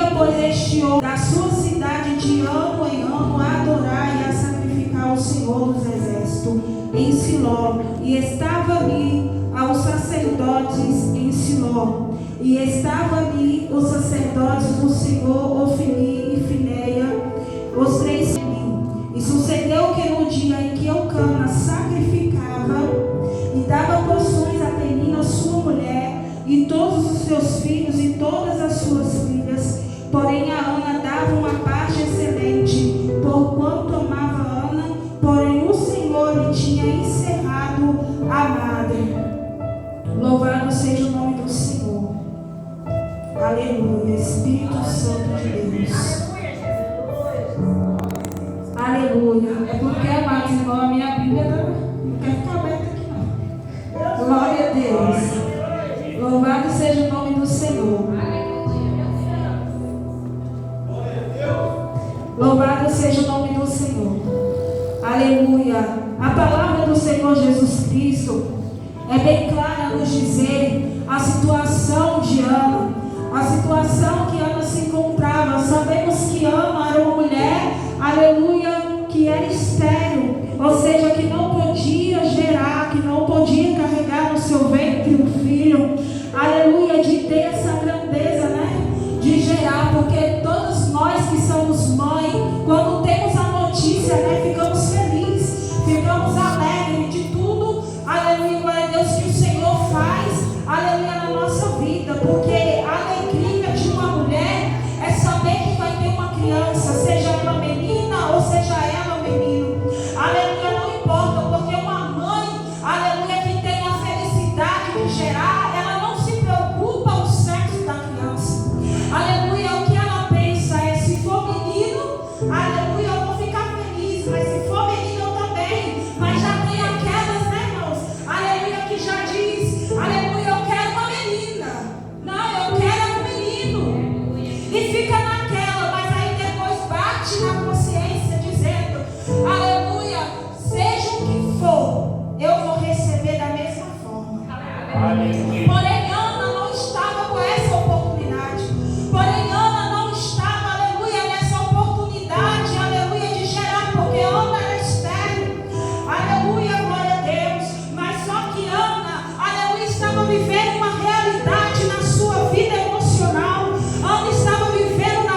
Ia, pois, este homem da sua cidade de ano em ano a adorar e a sacrificar ao Senhor dos Exércitos em Siló. E estava ali aos sacerdotes em Siló. E estava ali os sacerdotes do Senhor, Ofni e Fineia, os 3 mil. E sucedeu que no dia em que Eucana sacrificava e dava porções a Penina, sua mulher, e todos os seus filhos e todas as suas filhas, porém a Ana dava uma parte excelente, porquanto amava Ana, porém o Senhor lhe tinha encerrado a madre. Louvado seja o nome do Senhor. Aleluia, Espírito Santo de Deus. Aleluia. É porque, amados irmãos, a minha Bíblia não quer ficar aberta aqui não. Glória a Deus. Louvado seja o nome do Senhor. Louvado seja o nome do Senhor. Aleluia. A palavra do Senhor Jesus Cristo é bem clara a nos dizer a situação de Ana, a situação que Ana se encontrava. Sabemos que Ana era uma mulher, aleluia, que era estéril, ou seja, que não podia gerar, que não podia carregar no seu ventre um filho, aleluia, de ter essa grandeza, né, de gerar, porque todos nós que somos mãe, quando temos a notícia, né, ficamos felizes, ficamos alegres de tudo, aleluia, glória a Deus, que o Senhor faz, aleluia, na nossa vida, porque a alegria de uma mulher é saber que vai ter uma criança, seja ela menina ou seja ela menino, aleluia, não importa, porque uma mãe, aleluia, que tem a felicidade de gerar, ela não se preocupa o sexo da criança, aleluia, o que ela pensa é, se for menino, aleluia, eu vou ficar feliz, mas se for menino eu também, mas já tem aquelas, né, irmãos, aleluia, que já diz, aleluia, eu quero uma menina, não, eu quero um menino, e fica naquela, mas aí depois bate na consciência dizendo, aleluia, seja o que for, eu vou receber da mesma forma. Aleluia. Porém Ana não estava com essa oportunidade, porém Ana não estava, aleluia, nessa oportunidade, aleluia, de gerar, porque Ana era estéril, aleluia, glória a Deus, mas só que Ana, aleluia, estava vivendo uma realidade na sua vida emocional, Ana estava vivendo na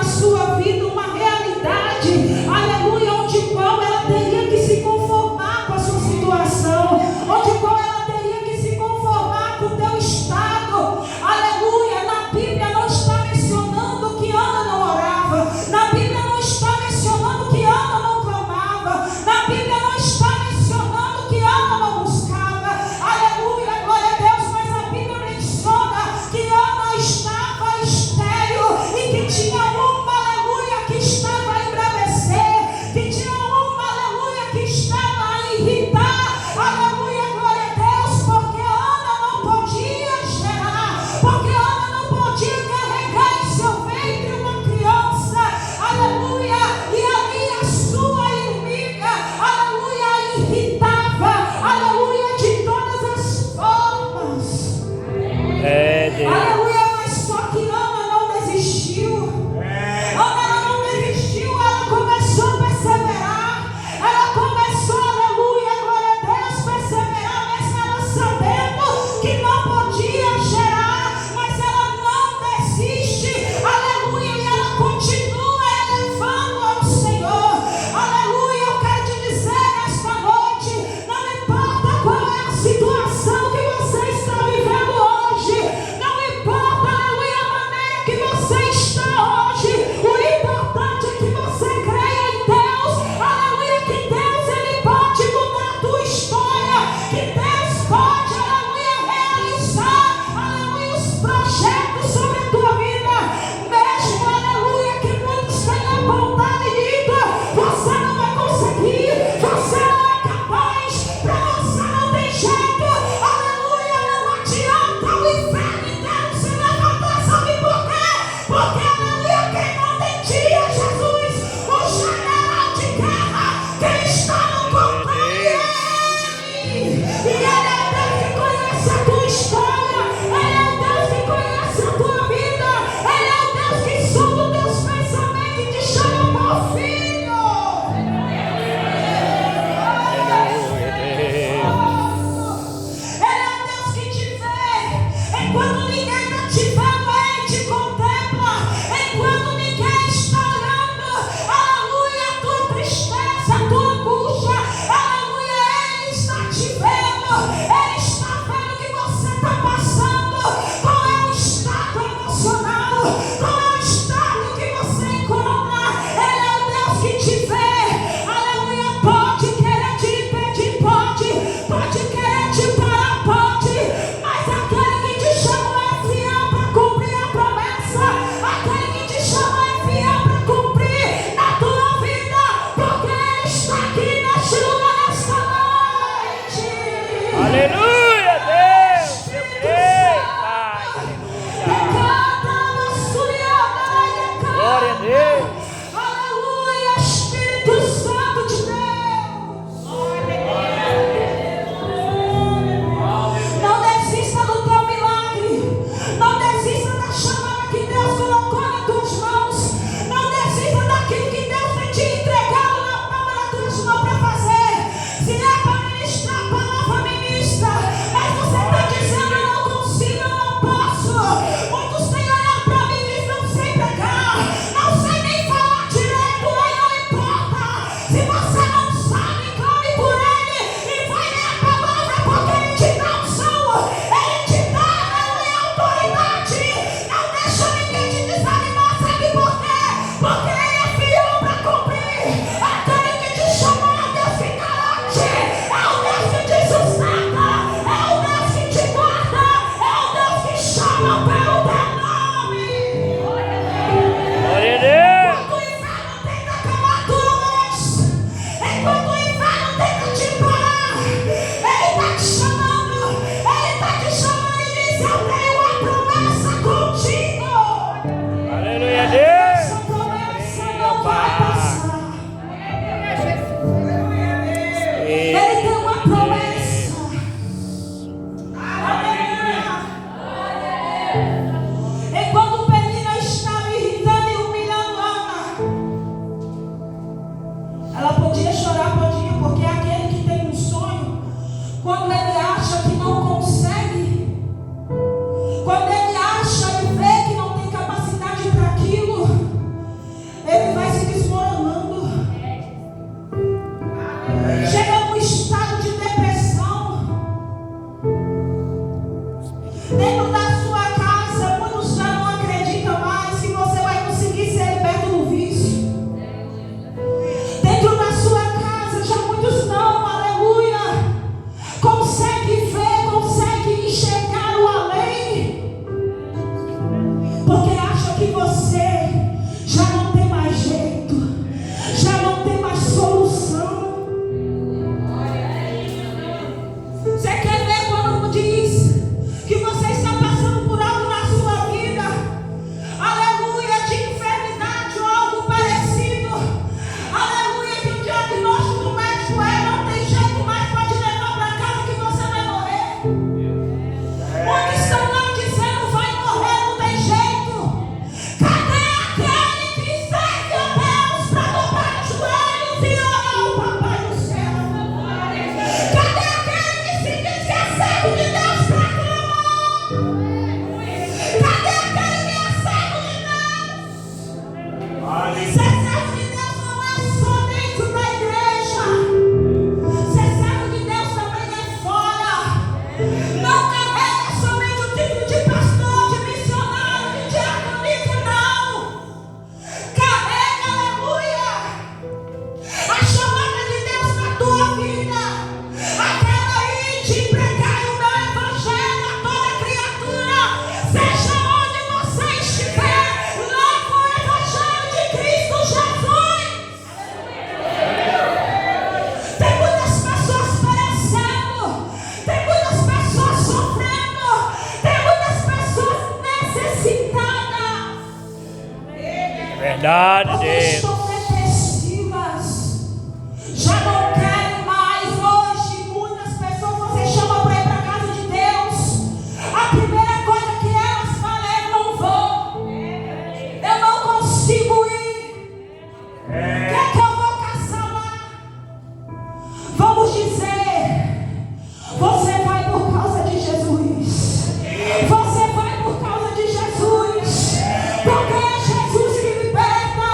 Verdade, porque Deus. estão depressivas, já não querem mais. Hoje, muitas pessoas você chama para ir para a casa de Deus, a primeira coisa que elas falam é: eu não vou, eu não consigo ir. O que eu vou caçar lá? Vamos dizer: você vai por causa de Jesus. Você vai por causa de Jesus. Porque é Jesus que liberta.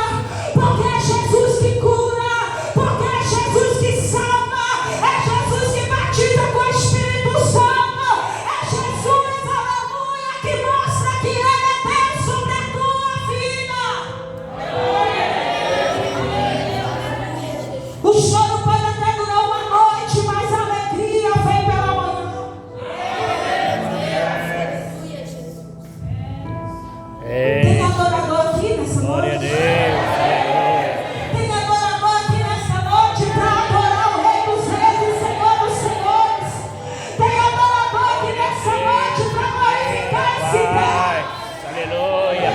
Porque é Jesus que cura. Porque é Jesus que salva. É Jesus que batiza com o Espírito Santo. É Jesus, aleluia, que mostra que Ele é Deus sobre a tua vida. O choro pode até durar uma noite, mas a alegria vem pela manhã. Tem adorador aqui nessa Glória a noite? Deus. Tem adorador aqui nessa noite para adorar o Rei dos Reis e Senhor dos Senhores. Tem adorador aqui nessa noite para glorificar esse Deus. Aleluia.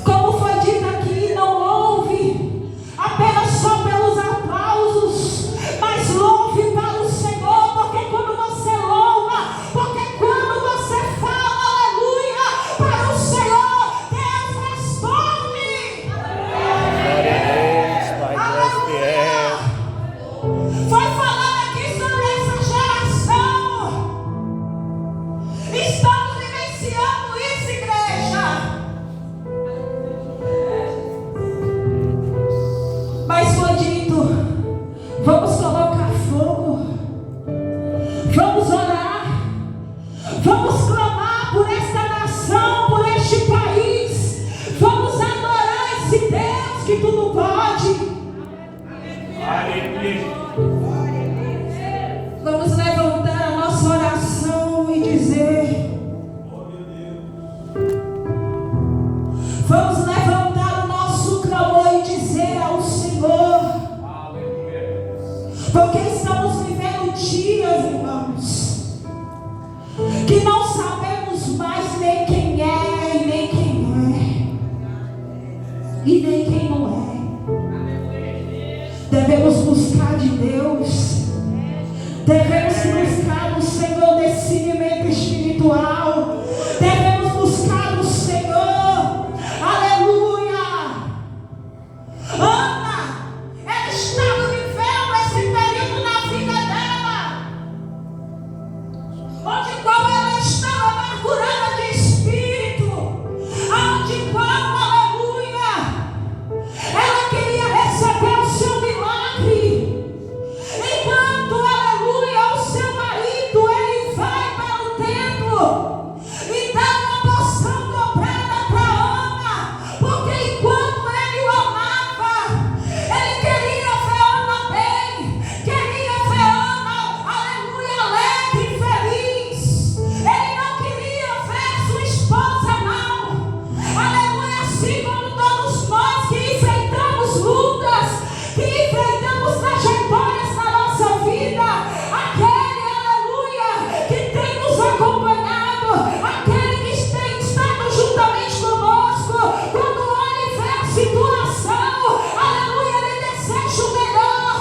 Como foi dito aqui, não louve apenas só pelos aplausos, mas louve para o Senhor, porque quando você louva, porque quando você fala aleluia para o Senhor, Deus responde. Glória a Deus, Pai, tu és fiel. Foi falado aqui sobre essa geração. Estamos vivenciando isso, igreja. Mas foi dito: vamos colocar fogo, vamos orar, vamos clamar por esta nação, por este país, vamos adorar esse Deus que tudo pode. Vamos levantar a nossa oração e dizer: vamos levantar o nosso clamor e dizer ao Senhor, porque estamos vivendo dias, irmãos, que não sabemos mais nem quem é e nem quem é, e nem quem não é. Devemos buscar de Deus, devemos buscar do Senhor discernimento espiritual, devemos buscar do Senhor, aleluia. Ana, ela estava vivendo esse período na vida dela, onde qual ela estava amargurada de espírito, onde qual, aleluia, ela queria receber o seu milagre. Enquanto, aleluia, o seu marido, ele vai para o templo e dá uma porção dobrada para Ana, porque enquanto ele o amava, ele queria ver Ana bem, queria ver Ana, aleluia, alegre e feliz. Ele não queria ver sua esposa mal, aleluia, assim como todos nós que enfrentamos lutas, que enfrentamos trajetórias na nossa vida, aquele, aleluia, que tem nos acompanhado, aquele que tem estado juntamente conosco, quando olha e vê a situação, aleluia, ele deseja o melhor,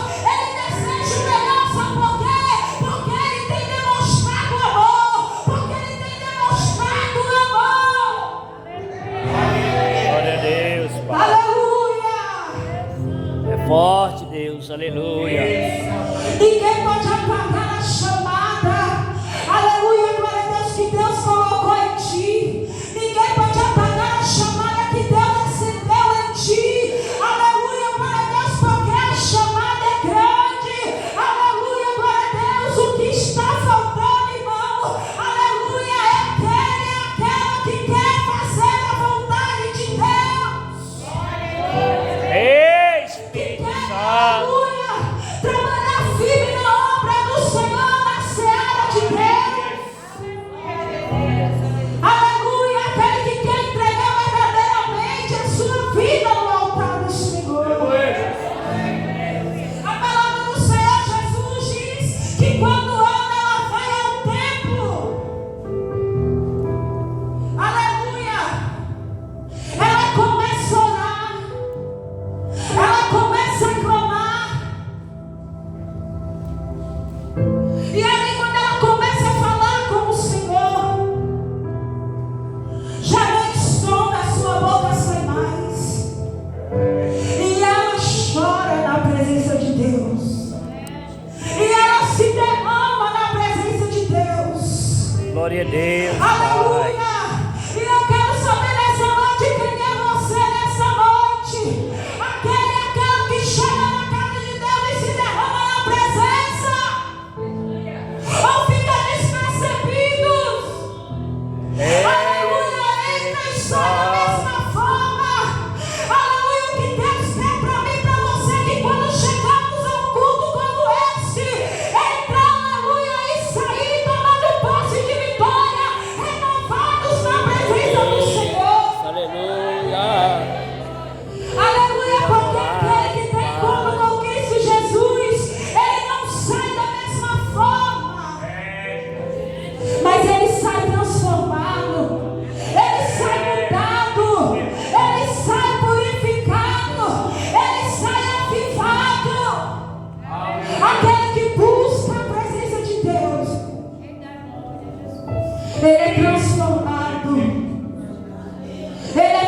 sabe por quê? Porque ele tem demonstrado amor, porque ele tem demonstrado amor, Glória a Deus, Pai. aleluia. É forte, Deus. Aleluia. Ninguém pode apagar a chamada, aleluia, glória a Deus, que Deus colocou em ti. Ninguém pode apagar a chamada que Deus acendeu em ti, aleluia, glória a Deus, porque a chamada é grande, aleluia, glória a Deus. O que está faltando, irmão, aleluia, é aquela que quer fazer a vontade de Deus. Ei, Que Espírito quer, Santo. aleluia, trabalhar firme na obra do Senhor.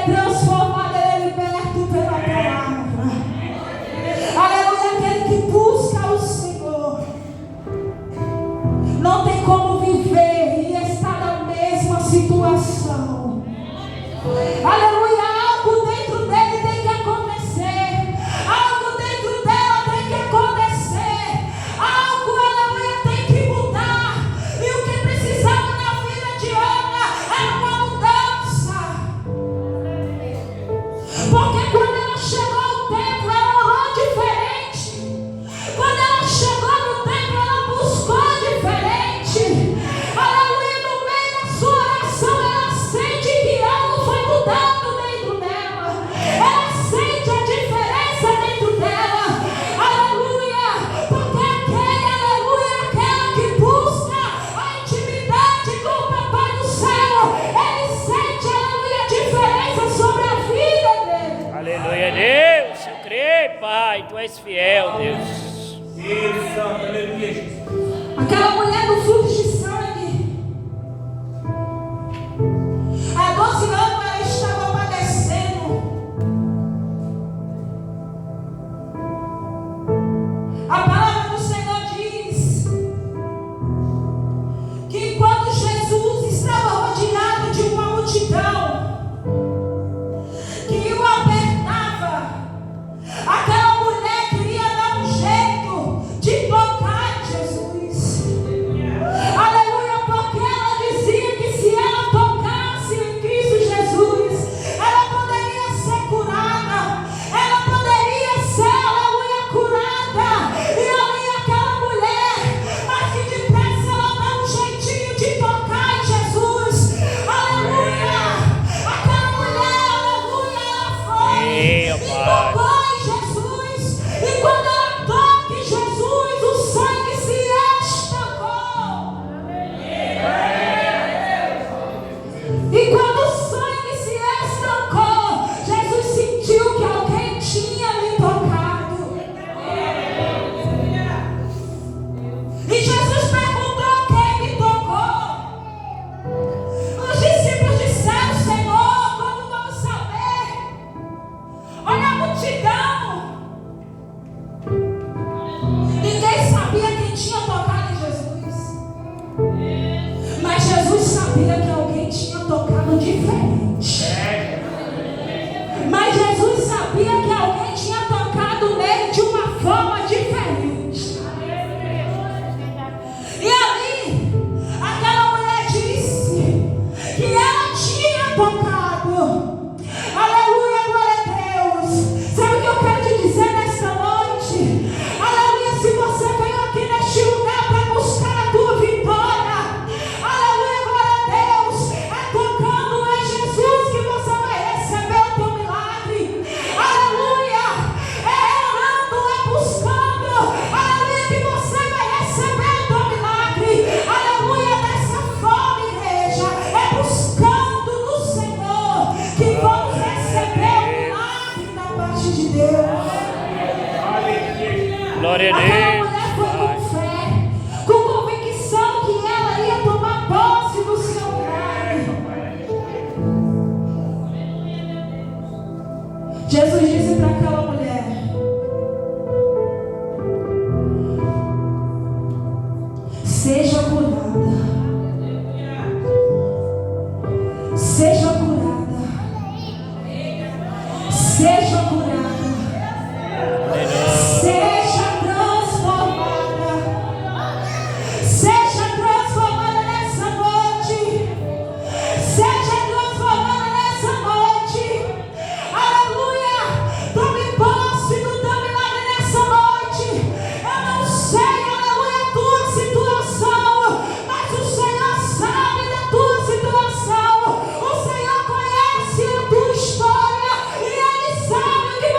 é transformado, ele é liberto pela palavra. Aleluia, aquele que busca o Senhor não tem como viver e estar na mesma situação. Aleluia, algo dentro dele tem que acontecer, algo dentro dela tem que acontecer, algo, aleluia, tem que mudar. E o que precisava na vida de Ana era uma mudança. Porque quando ela chegou ao templo, ela orou diferente. Quando ela chegou no templo, ela buscou diferente. Aleluia, no meio da sua oração, ela sente que algo foi mudando dentro dela. Ela sente a diferença dentro dela. Aleluia, porque aquela que busca a intimidade com o Papai do céu, ele sente, aleluia, a diferença sobre a vida dele. Aleluia, Deus. Eu creio, Pai. Tu és fiel, Deus. Isso, aleluia, Jesus. Aquela mulher do fluxo de sangue, há 12 anos ela estava padecendo. A palavra do Senhor diz que enquanto Jesus estava rodeado de uma multidão que o apertava, aquela mulher queria dar um jeito de tocar em Jesus. Aleluia, porque ela dizia que se ela tocasse em Cristo Jesus, ela poderia ser curada, ela poderia ser, aleluia, curada. E ali aquela mulher, mas que depressa ela dá um jeitinho de tocar em Jesus. Aleluia, aquela mulher, aleluia, ela foi Sim, e Pai. tocou em Jesus. E quando ela toca em Jesus, o sangue se estancou. E quando o sangue se estancou, Jesus sentiu que alguém tinha lhe tocado. E Jesus perguntou quem me tocou. Os discípulos disseram: Senhor, como vamos saber? Olha a multidão. Ninguém sabia quem tinha tocado em Jesus. Mas Jesus sabia que alguém tinha tocado diferente. Mas Jesus sabia que alguém tinha tocado nele de uma forma diferente. E ali, aquela mulher disse que ela tinha tocado. Aleluia, glória a Deus. Sabe o que eu quero te dizer nesta noite? Aleluia, se você veio aqui neste lugar para buscar a tua vitória, aleluia, glória a Deus, é tocando em Jesus que você vai receber o teu milagre. Aleluia, é orando, é buscando, aleluia, que você vai receber o teu milagre. Aleluia, dessa forma, igreja, é buscando no Senhor que vamos receber o milagre da parte de Deus. Glória a Aquela Deus. mulher foi com fé, com convicção que ela ia tomar posse do seu milagre. Jesus disse para aquela mulher: seja curada. Seja curada. Seja curada. Seja transformada. Seja transformada nessa noite. Seja transformada nessa noite. Aleluia. Tome posse do teu milagre nessa noite. Eu não sei, aleluia, a tua situação, mas o Senhor sabe da tua situação. O Senhor conhece a tua história e Ele sabe o que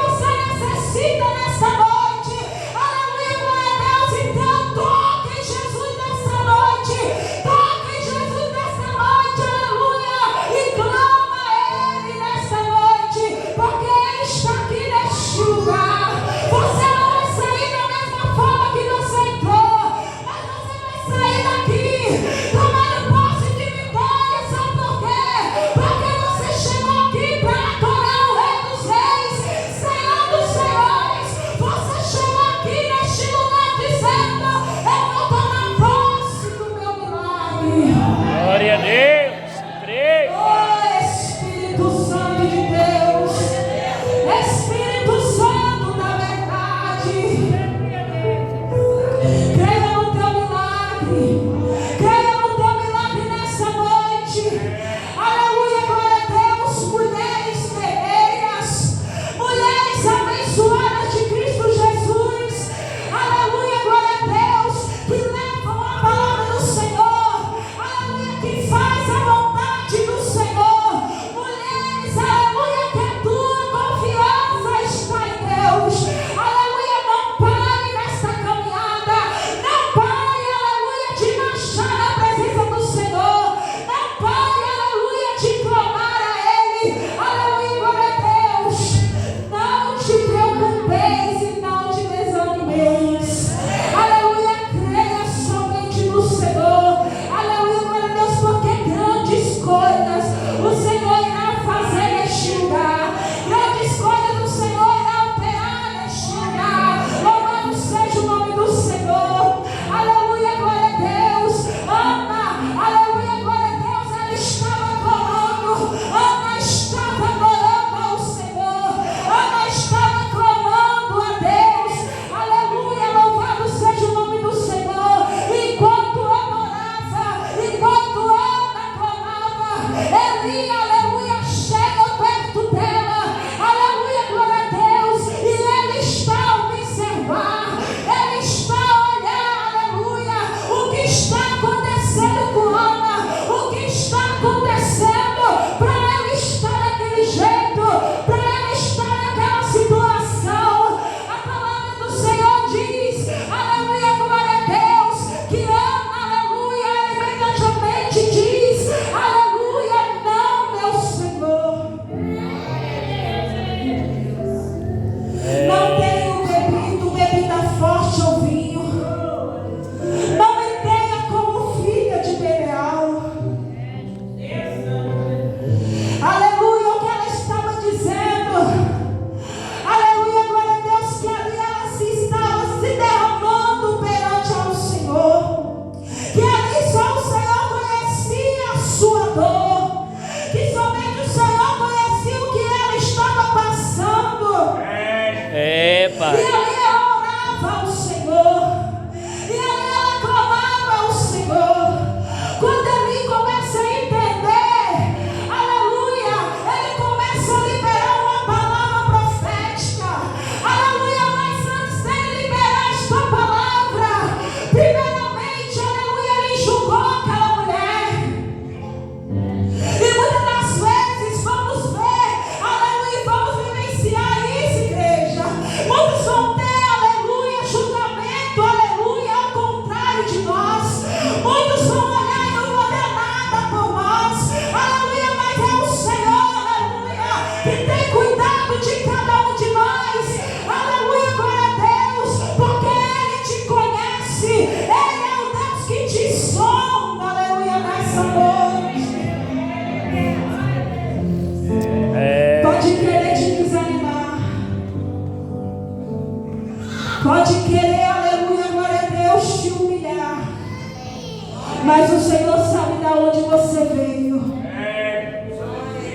Mas o Senhor sabe de onde você veio.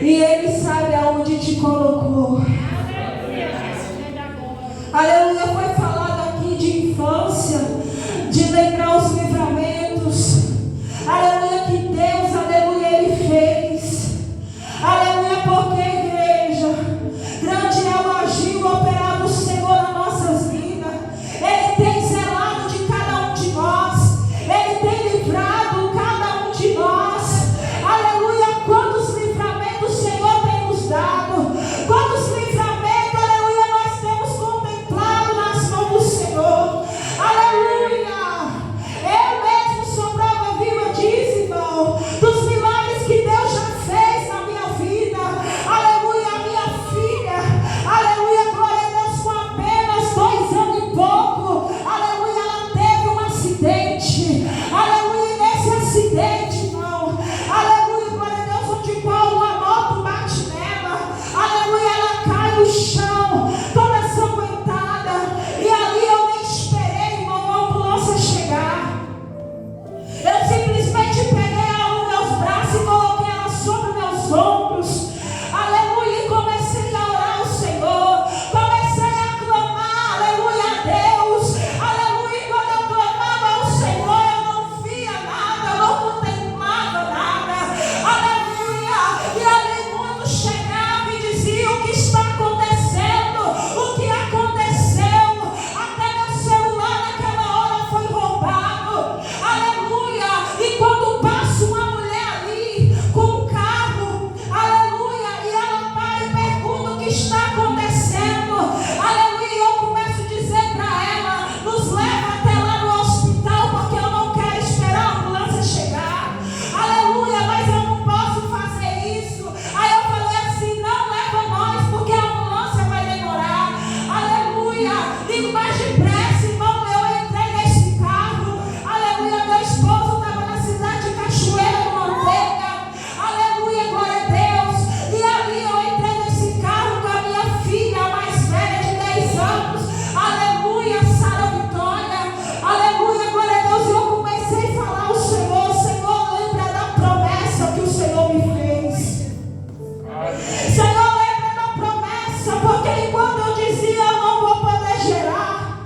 E Ele sabe aonde te colocou. Aleluia. Foi falado aqui de infância, de lembrar os livramentos. Aleluia, que Deus, aleluia, Ele fez. Aleluia, porque igreja, grande é o agir, o operar do Senhor nas nossas vidas. Ele tem zelado de cada um de nós. Ele tem livrado cada um de nós. Aleluia, quantos livramentos o Senhor tem nos dado. Quantos livramentos, aleluia, nós temos contemplado nas mãos do Senhor. Aleluia. Eu mesmo sou prova viva disso, irmão, dos milagres que Deus já fez na minha vida. Aleluia, a minha filha. Aleluia, glória a Deus, com apenas 2 anos e pouco. Aleluia, ela teve um acidente. Aleluia, e nesse acidente, irmão, aleluia, glória a Deus, onde uma moto bate nela. Aleluia, ela cai no chão, toda sanguentada. E ali eu nem esperei, irmão, a ambulância chegar. Eu simplesmente peguei ela nos meus braços e coloquei ela sobre meus ombros. Aleluia, e comecei a orar ao Senhor. Comecei a clamar, aleluia, a Deus. Aleluia, e quando eu clamava ao Senhor, eu não via nada, eu não contemplava nada. Aleluia, e ali muitos chegavam e diziam: o que está acontecendo? O que aconteceu? Até meu celular naquela hora foi roubado. Aleluia, e quando passa uma mulher ali com um carro, aleluia, e ela para e pergunta o que está acontecendo. Aleluia, e eu começo a dizer para ela: nos leva até lá no hospital, porque eu não quero esperar a ambulância chegar. Aleluia, mas eu não posso fazer isso. Aí eu falei assim: não leva nós, porque a ambulância vai demorar. Aleluia, e mais depressa, irmão, eu entrei nesse carro. Aleluia, meu esposo estava na cidade de Cachoeira do Manteiga. Aleluia, glória a Deus. E ali eu entrei nesse carro com a minha filha, a mais velha de 10 anos. Aleluia, Sara Vitória. Aleluia, glória a Deus. E eu comecei a falar ao Senhor: Senhor, lembra da promessa que o Senhor me fez. Senhor, lembra da promessa, porque enquanto eu dizia eu não vou poder gerar,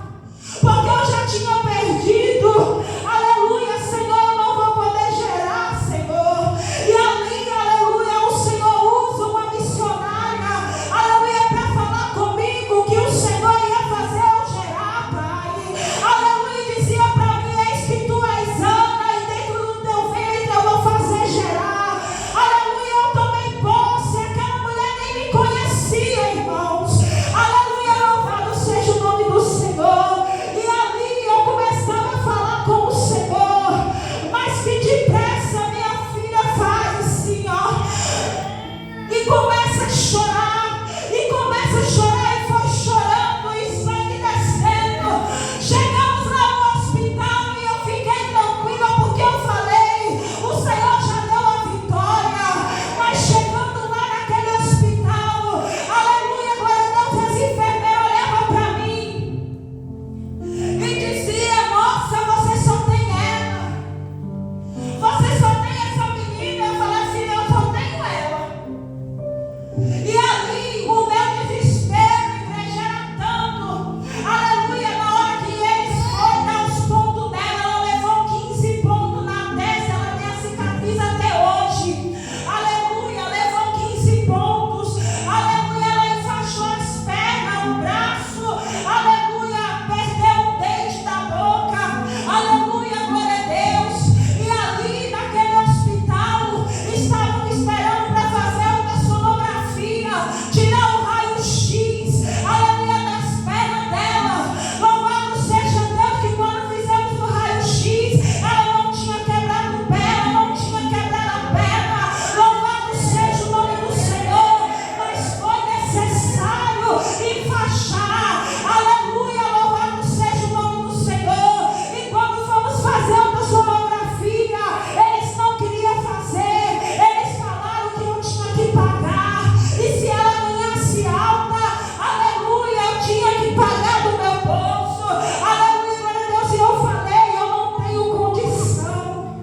porque eu já tinha perdido, aleluia, Senhor, eu não vou poder gerar, Senhor. E ali, aleluia, o Senhor usa uma missionária, aleluia, para falar comigo que o Senhor ia fazer eu gerar, Pai. Aleluia, e dizia para mim: eis que tu és Ana, e dentro do teu ventre eu vou fazer gerar. Aleluia, eu tomei posse, aquela mulher nem me conhecia, irmãos. Aleluia, louvado seja o nome do Senhor. E ali eu começava a falar com o Senhor, mas que depressa minha filha faz assim, ó, e começa a chorar, e começa a chorar, e foi chorando, e sangue descendo. Chegamos lá no hospital e eu fiquei tranquila, porque eu falei: o Senhor já deu a vitória. Mas chegando lá naquele hospital, aleluia, glória a Deus, as enfermeiras olhavam para mim e diziam: nossa, você só tem ela, você só tem essa menina. Eu falei assim: eu só tenho ela. E ali o meu desespero, igreja, era tanto. Aleluia, na hora que eles foram dar os pontos dela, ela levou 15 pontos na testa, ela tem a cicatriz até hoje. Aleluia, levou 15 pontos. Aleluia, ela enfaixou as pernas, o braço. Aleluia, perdeu um dente da boca. Aleluia, glória a Deus. E ali naquele hospital estavam esperando para fazer uma sonografia, tirar o raio-x, aleluia, das pernas dela. Louvado seja Deus, que quando fizemos o raio-x, ela não tinha quebrado o pé, ela não tinha quebrado a perna. Louvado seja o nome do Senhor. Mas foi necessário enfaixar. Aleluia, louvado seja o nome do Senhor. E quando fomos fazer uma sonografia, eles não queriam fazer. Eles falaram que eu tinha que pagar. E se ela ganhasse alta, aleluia, eu tinha que pagar do meu bolso. Aleluia, glória a Deus. E eu falei: eu não tenho condição.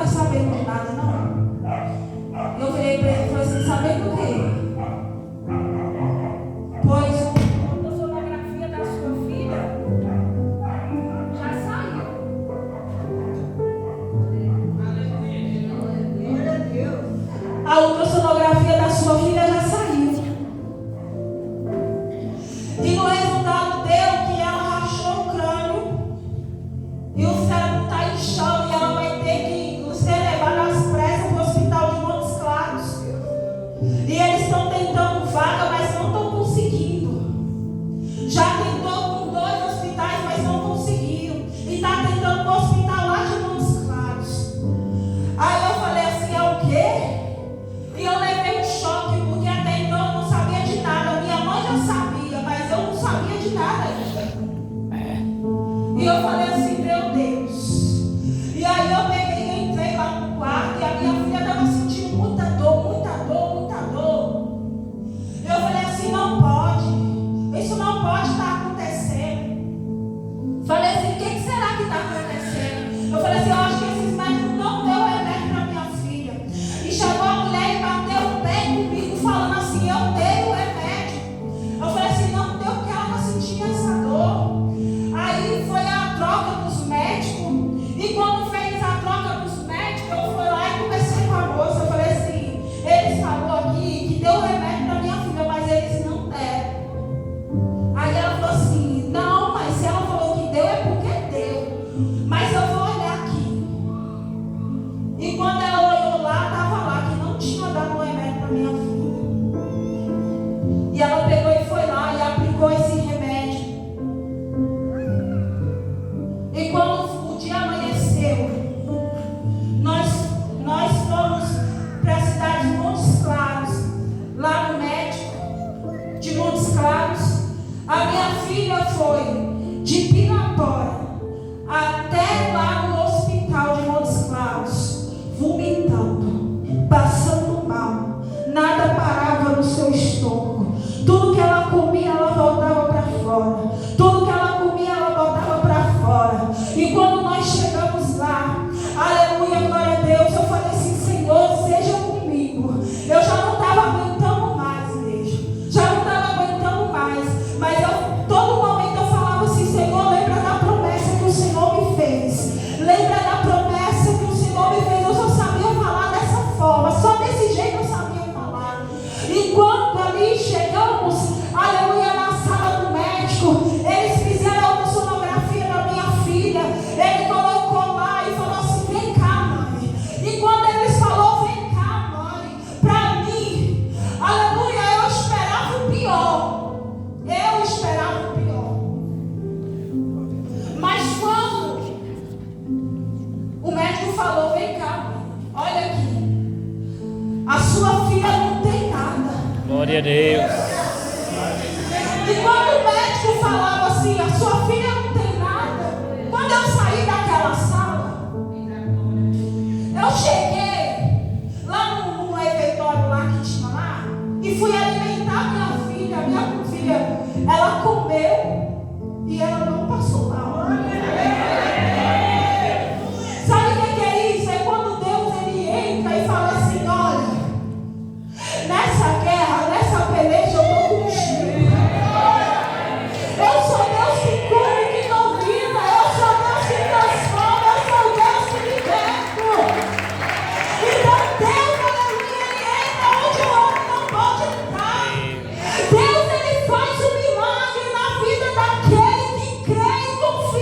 está sabendo de nada, não? Eu virei para ele e falei assim, sabendo o quê? Pois a sonografia da sua filha já saiu. A ultrassonografia da sua filha já saiu. E no resultado deu que ela rachou o crânio e o cérebro está em chão e ela vai ter que ser levada às pressas para o hospital de Montes Claros. E eles estão tentando vaga, mas não estão conseguindo. Já tentou com 2 hospitais, mas não conseguiram. E está tentando com o hospital lá de Montes Claros. Aí eu falei assim, é o quê? E eu levei um choque, porque até então eu não sabia de nada. Minha mãe já sabia, mas eu não sabia de nada ainda. E eu falei assim, meu Deus. E aí eu peguei e entrei lá no quarto e a minha filha estava sentindo muita dor, muita dor, muita dor. Eu falei assim, não pode. Isso não pode estar acontecendo. Falei assim, o que será que está acontecendo? Eu falei assim, eu acho que esses médicos não deu remédio para minha filha. E chegou a mulher e bateu o pé comigo, falando assim, eu dei o remédio. Eu falei assim, não deu porque ela não sentia essa dor. Aí foi a troca dos médicos. E quando fez a troca dos médicos, eu fui lá e conversei com a moça. Eu falei assim, eles falaram aqui que deu remédio para minha filha, mas eles não deram. Aí ela falou assim, não, mas se ela falou que deu é porque deu. Mas eu vou olhar aqui. E quando ela olhou lá, estava lá que não tinha dado remédio para minha filha. E ela pegou e foi lá e aplicou esse remédio. E quando o dia amanheceu, nós fomos para a cidade de Montes Claros, lá no médico de Montes Claros. A minha filha foi de Pirapora até lá no hospital de Montes Claros, vomitando, passando mal, nada parava no seu estômago. Tudo que ela comia, ela voltava para fora. Tudo que ela comia, ela voltava para fora. E quando nós chegamos lá, aleluia, glória a Deus, eu falei assim, Senhor, seja comigo. Eu já não estava aguentando mais, igreja. Já não estava aguentando mais. Mas todo momento eu falava assim, Senhor, lembra da promessa que o Senhor me fez. Lembra da promessa que o Senhor me fez. Eu só sabia falar dessa forma. Só desse jeito eu sabia falar. Enquanto ali chegamos, aleluia, na sala do médico, eles fizeram a ultrassonografia da minha filha. Ele colocou lá e falou assim, vem cá, mãe. E quando eles falaram, vem cá, mãe, pra mim, aleluia, eu esperava o pior. Eu esperava o pior. Mas quando o médico falou, vem cá, mãe, olha aqui, a sua filha não tem nada. Glória a Deus. E quando o médico falava assim, a sua filha não tem nada, quando eu saí daquela sala, eu cheguei lá no refeitório lá que tinha lá e fui alimentar minha filha. Minha filha, ela comeu e ela não passou mal. Sabe o que é isso? É quando Deus ele entra e fala assim, olha, nessa guerra, nessa peleja, eu estou contigo. Eu sou Deus que cura e que domina. Eu sou Deus que transforma. Eu sou Deus que liberta. Então Deus, aleluia, ele entra onde o homem não pode entrar. Deus, ele faz o milagre na vida daquele que crê e confia.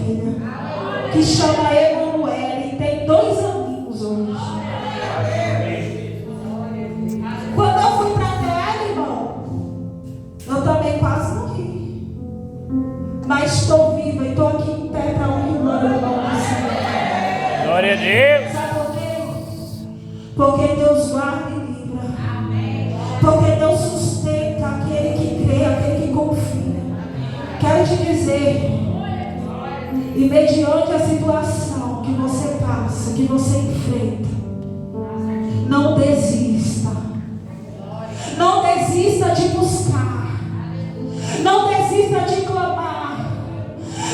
ovelha, que chama Emanuel, e tem 2 aninhos hoje. Quando eu fui para terra, irmão, eu também quase morri. Mas estou viva e estou aqui em pé para honrar o nome do Senhor. Glória a Deus. Sabe por quê? Porque Deus guarda e livra. Porque Deus sustenta aquele que crê, aquele que confia. Quero te dizer, e mediante a situação que você passa, que você enfrenta, não desista. Não desista de buscar. Não desista de clamar.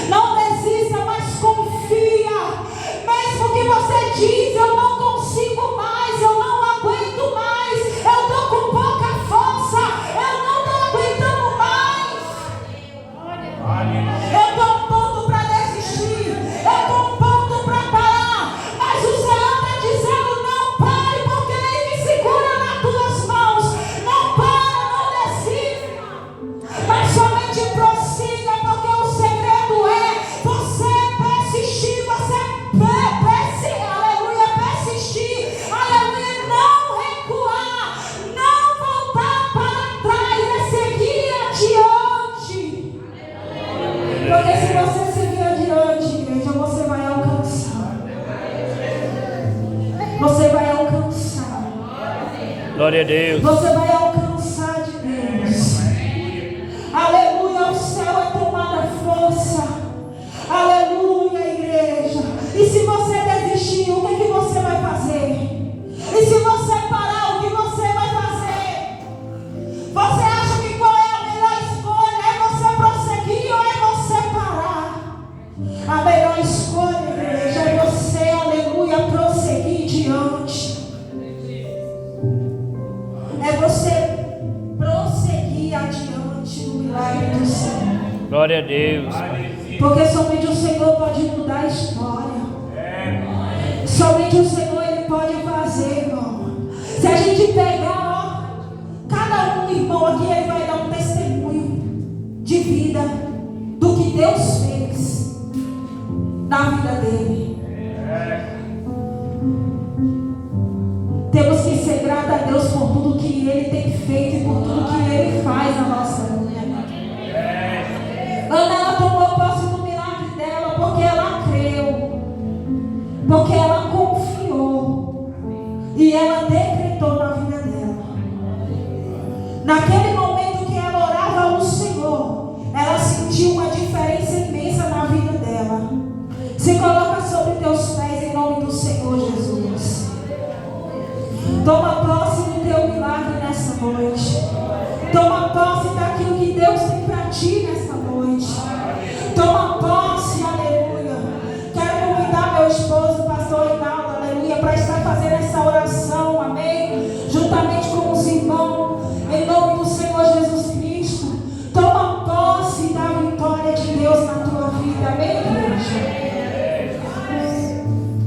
Não desista, mas confia. Mesmo que você diz, eu não consigo mais, eu não aguento mais, eu estou com pouca força, eu não estou aguentando mais. Eu estou a ponto para desistir, eu estou a ponto para parar. Mas o Senhor está dizendo, não pare, porque Ele me segura nas tuas mãos. Não para, não desista, mas somente prossiga, porque o segredo é você persistir, aleluia, persistir, aleluia, não recuar, não voltar para trás, é seguir adiante. Porque se você seguir adiante, igreja, você vai alcançar. Você vai alcançar. Glória a Deus. Você vai alcançar de Deus. Aleluia, o céu é tomada força. Aleluia, igreja. E se você desistir, o que você vai fazer? E se você parar, o que você vai fazer? Você acha que qual é a melhor escolha? É você prosseguir ou é você parar? A melhor escolha, igreja, é você, aleluia, prosseguir diante. É você prosseguir adiante no milagre do Senhor. Glória a Deus. Porque somente o Senhor pode mudar a história. Somente o Senhor, Ele pode fazer, irmão. Se a gente pegar, cada um irmão aqui, ele vai dar um testemunho de vida do que Deus fez na vida dele. Temos que ser gratos a Deus por tudo que Ele tem feito e por tudo que Ele faz na nossa vida. Ana, ela tomou posse do milagre dela porque ela creu, porque ela confiou e ela decretou na vida dela. Naquele momento que ela orava ao Senhor, ela sentiu uma diferença imensa na vida dela. Se coloca sobre teus pés em nome do Senhor Jesus. Toma posse do teu milagre nessa noite. Toma posse daquilo que Deus tem para ti nessa noite. Toma posse, aleluia. Quero convidar meu esposo, o pastor Reinaldo, aleluia, para estar fazendo essa oração, amém? Juntamente com os irmãos, em nome do Senhor Jesus Cristo. Toma posse da vitória de Deus na tua vida, amém, igreja?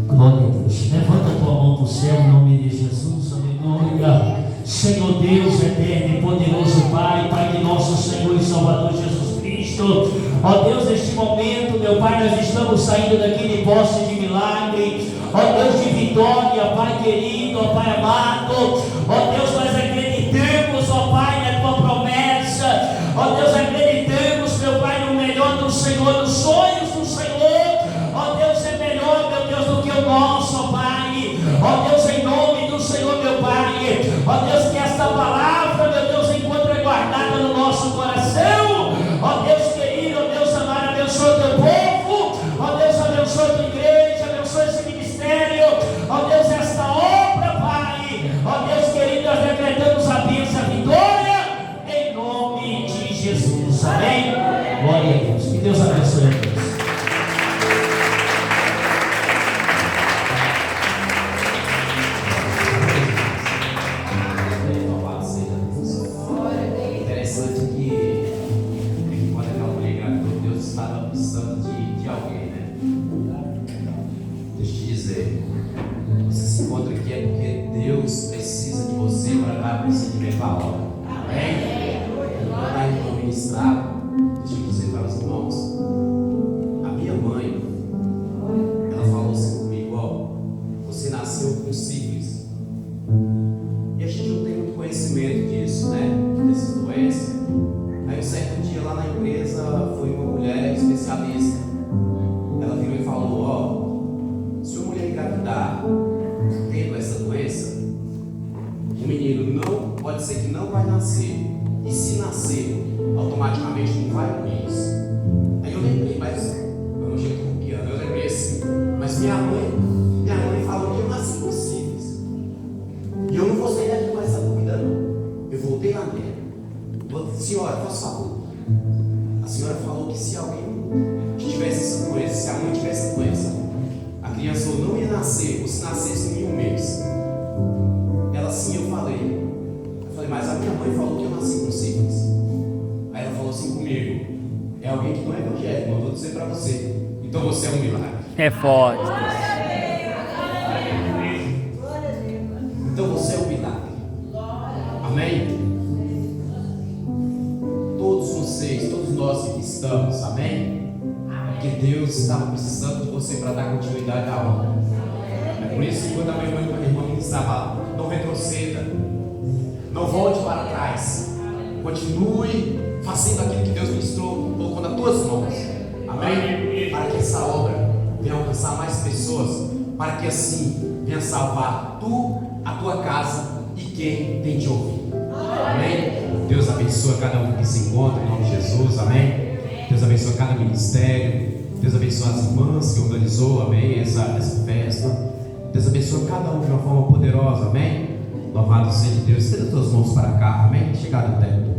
Glória a Deus. Levanta a tua mão para o céu em nome de Jesus, aleluia. Senhor Deus eterno e poderoso Pai, Pai de nosso Senhor e Salvador Jesus Cristo. Ó Deus, neste momento, meu Pai, nós estamos saindo daqui de posse de milagre. Ó Deus de vitória, Pai querido, ó Pai amado. Ó Deus, nós acreditamos, ó Pai, na tua promessa. Ó Deus, acreditamos, meu Pai, no melhor do Senhor, nos sonhos do Senhor. Ó Deus, é melhor, meu Deus, do que o nosso, ó Pai. Ó Deus, em nome do Senhor, meu Pai. Ó Deus, que esta palavra, meu Deus, encontre guardada no nosso coração. Ó Deus querido, ó Deus amado, abençoa o teu povo. Ó Deus, abençoa a tua igreja, abençoa esse ministério. Ó Deus, esta obra, Pai. Ó Deus querido, nós decretamos a bênção, a vitória, em nome de Jesus. Amém? Glória a Deus. Que Deus abençoe a Deus. Você se encontra aqui é porque Deus precisa de você para dar procedimento à obra. Amém? Quando a irmã ministrar, deixa eu dizer para os irmãos: a minha mãe alguém tivesse essa doença, se a mãe tivesse essa doença, a criança ou não ia nascer, ou se nascesse em 1 mês. Ela assim, eu falei, mas a minha mãe falou que eu nasci com sífilis. Aí ela falou assim comigo: é alguém que não é evangélico, eu vou dizer para você, então você é um milagre. É forte. Então você é um milagre. Amém? Todos vocês, todos nós que estamos, amém? Porque Deus estava precisando de você para dar continuidade à obra. É por isso que quando a minha irmã ministrava, não retroceda, não volte para trás, continue fazendo aquilo que Deus ministrou, colocou nas tuas mãos, amém? Para que essa obra venha alcançar mais pessoas, para que assim venha salvar tu, a tua casa e quem tem te ouvido, amém? Deus abençoa cada um que se encontra em nome de Jesus, amém? Deus abençoa cada ministério, Deus abençoa as irmãs que organizou, amém, essa festa. Deus abençoa cada um de uma forma poderosa, amém? Louvado seja Deus. Estenda as tuas mãos para cá, amém? Chegar no teto.